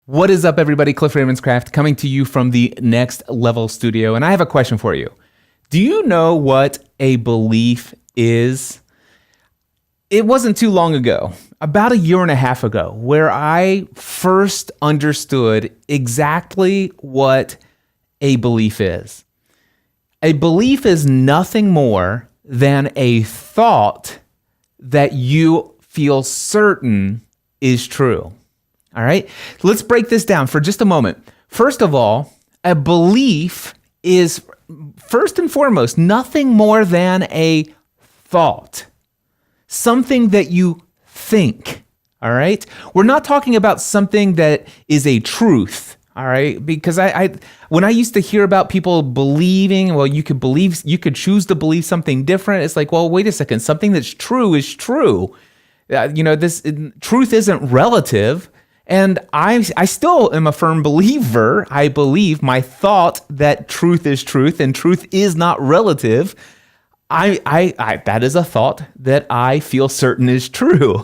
What is up, everybody? Cliff Ravenscraft coming to you from the Next Level Studio, and I have a question for you. Do you know what a belief is? It wasn't too long ago, about a year and a half ago, where I first understood exactly what a belief is. A belief is nothing more than a thought that you feel certain is true. All right, let's break this down for just a moment. First of all, a belief is first and foremost nothing more than a thought, something that you think. All right, we're not talking about something that is a truth. All right, because when I used to hear about people believing, well, you could choose to believe something different. It's like, well, wait a second, something that's true is true. This truth isn't relative. And I still am a firm believer. I believe my thought that truth is truth and truth is not relative. That is a thought that I feel certain is true.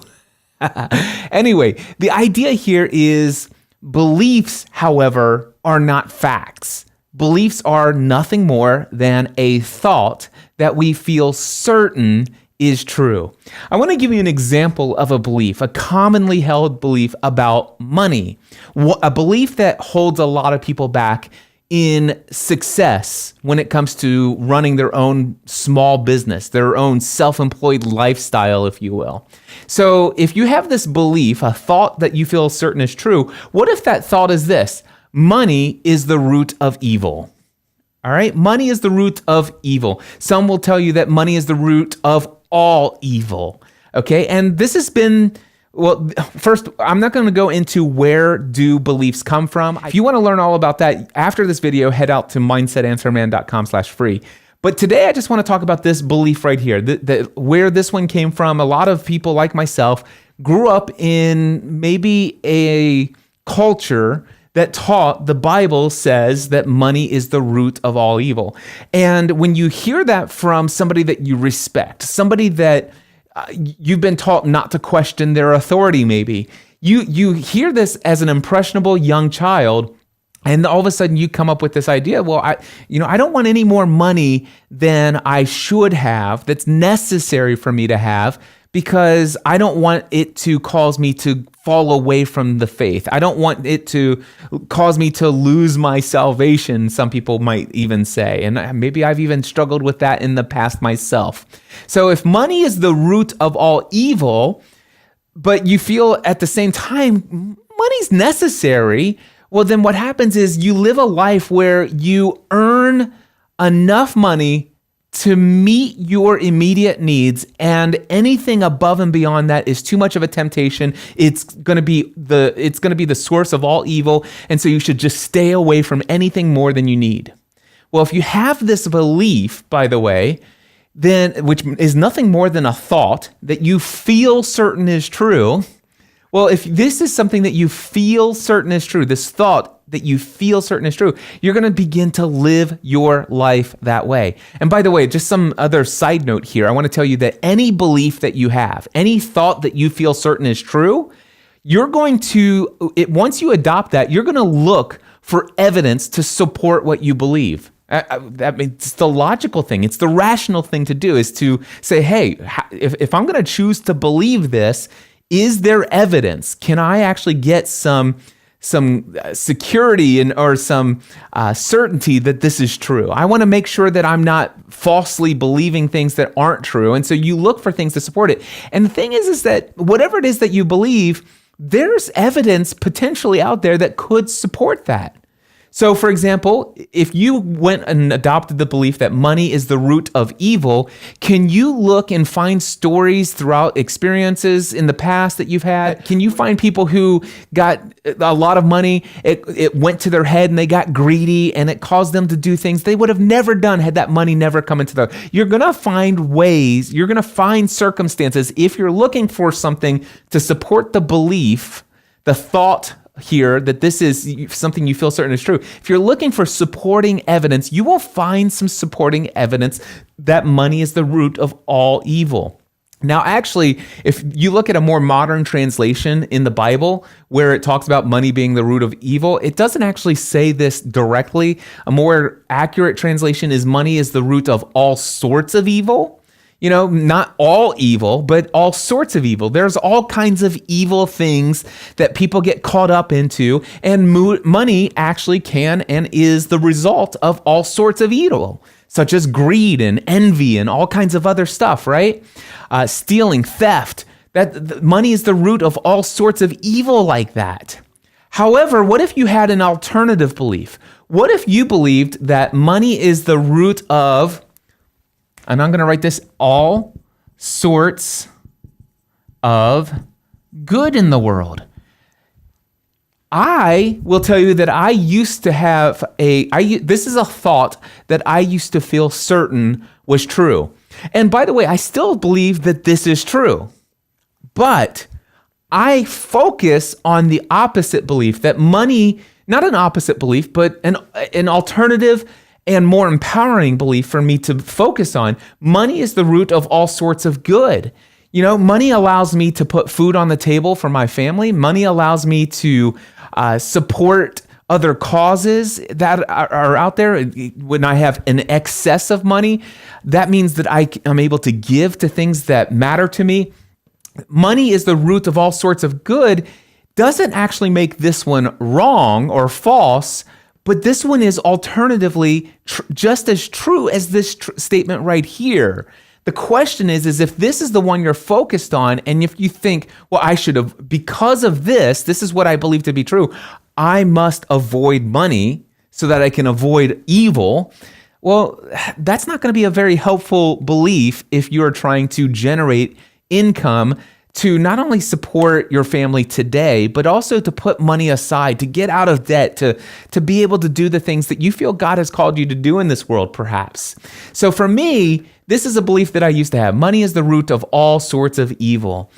Anyway, the idea here is beliefs, however, are not facts. Beliefs are nothing more than a thought that we feel certain is true. I want to give you an example of a belief, a commonly held belief about money, a belief that holds a lot of people back in success when it comes to running their own small business, their own self-employed lifestyle, if you will. So if you have this belief, a thought that you feel certain is true, what if that thought is this? Money is the root of evil. All right, money is the root of evil. Some will tell you that money is the root of all evil. Okay, and this has been, well, first, I'm not going to go into where do beliefs come from. If you want to learn all about that after this video, head out to mindsetanswerman.com/free. But today, I just want to talk about this belief right here, where this one came from. A lot of people like myself grew up in maybe a culture that taught the Bible says that money is the root of all evil. And when you hear that from somebody that you respect, somebody that you've been taught not to question their authority, maybe, you hear this as an impressionable young child, and all of a sudden you come up with this idea, well, I don't want any more money than I should have, that's necessary for me to have, because I don't want it to cause me to fall away from the faith. I don't want it to cause me to lose my salvation, some people might even say. And maybe I've even struggled with that in the past myself. So if money is the root of all evil, but you feel at the same time, money's necessary, well, then what happens is you live a life where you earn enough money to meet your immediate needs, and anything above and beyond that is too much of a temptation. It's going to be the source of all evil, and so you should just stay away from anything more than you need. Well, if you have this belief, by the way, then which is nothing more than a thought that you feel certain is true. Well, if this is something that you feel certain is true, this thought that you feel certain is true, you're going to begin to live your life that way. And by the way, just some other side note here, I want to tell you that any belief that you have, any thought that you feel certain is true, you're going to, once you adopt that, you're going to look for evidence to support what you believe. It's the logical thing. It's the rational thing to do, is to say, hey, if I'm going to choose to believe this, is there evidence? Can I actually get some security or some certainty that this is true? I want to make sure that I'm not falsely believing things that aren't true. And so you look for things to support it. And the thing is that whatever it is that you believe, there's evidence potentially out there that could support that. So, for example, if you went and adopted the belief that money is the root of evil, can you look and find stories throughout experiences in the past that you've had? Can you find people who got a lot of money, it went to their head and they got greedy and it caused them to do things they would have never done had that money never come into their... You're going to find ways, you're going to find circumstances, if you're looking for something to support the belief, the thought here that this is something you feel certain is true. If you're looking for supporting evidence, you will find some supporting evidence that money is the root of all evil. Now, actually, if you look at a more modern translation in the Bible where it talks about money being the root of evil, it doesn't actually say this directly. A more accurate translation is money is the root of all sorts of evil. You know, not all evil, but all sorts of evil. There's all kinds of evil things that people get caught up into, and money actually can and is the result of all sorts of evil, such as greed and envy and all kinds of other stuff, right? Stealing, theft. Money is the root of all sorts of evil like that. However, what if you had an alternative belief? What if you believed that money is the root of, and I'm going to write this, all sorts of good in the world? I will tell you that I used to have this is a thought that I used to feel certain was true. And by the way, I still believe that this is true. But I focus on the opposite belief that money, not an opposite belief, but an alternative and more empowering belief for me to focus on. Money is the root of all sorts of good. You know, money allows me to put food on the table for my family. Money allows me to support other causes that are out there. When I have an excess of money, that means that I'm able to give to things that matter to me. Money is the root of all sorts of good doesn't actually make this one wrong or false, but this one is alternatively just as true as this statement right here. The question is if this is the one you're focused on, and if you think, well, I should have, because of this is what I believe to be true, I must avoid money so that I can avoid evil. Well, that's not going to be a very helpful belief if you're trying to generate income to not only support your family today, but also to put money aside, to get out of debt, to be able to do the things that you feel God has called you to do in this world, perhaps. So for me, this is a belief that I used to have. Money is the root of all sorts of evil.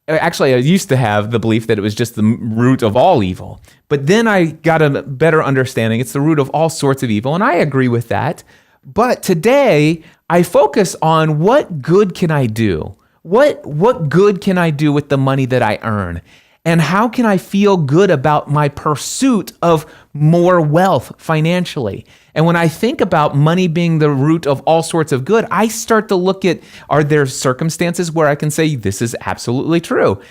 Actually, I used to have the belief that it was just the root of all evil. But then I got a better understanding. It's the root of all sorts of evil, and I agree with that. But today, I focus on what good can I do? What good can I do with the money that I earn? And how can I feel good about my pursuit of more wealth financially? And when I think about money being the root of all sorts of good, I start to look at, are there circumstances where I can say, this is absolutely true?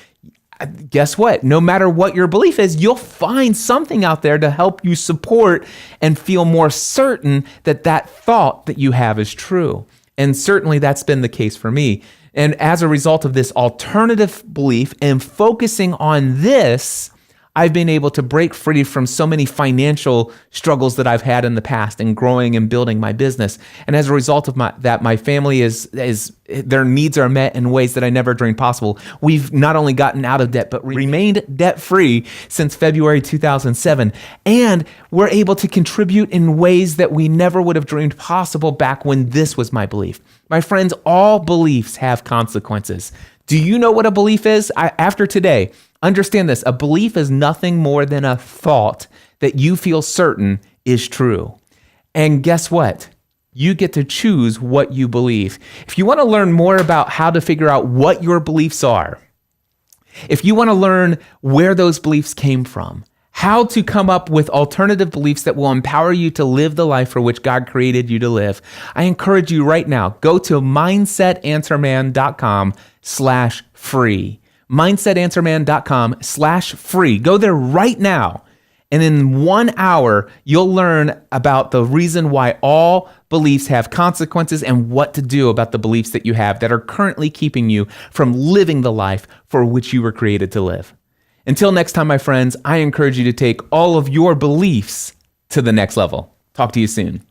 Guess what? No matter what your belief is, you'll find something out there to help you support and feel more certain that that thought that you have is true. And certainly that's been the case for me. And as a result of this alternative belief and focusing on this, I've been able to break free from so many financial struggles that I've had in the past and growing and building my business. And as a result of that, my family is their needs are met in ways that I never dreamed possible. We've not only gotten out of debt, but remained debt-free since February 2007. And we're able to contribute in ways that we never would have dreamed possible back when this was my belief. My friends, all beliefs have consequences. Do you know what a belief is? After today, understand this. A belief is nothing more than a thought that you feel certain is true. And guess what? You get to choose what you believe. If you want to learn more about how to figure out what your beliefs are, if you want to learn where those beliefs came from, how to come up with alternative beliefs that will empower you to live the life for which God created you to live, I encourage you right now, go to mindsetanswerman.com/free. mindsetanswerman.com/free. Go there right now. And in 1 hour, you'll learn about the reason why all beliefs have consequences and what to do about the beliefs that you have that are currently keeping you from living the life for which you were created to live. Until next time, my friends, I encourage you to take all of your beliefs to the next level. Talk to you soon.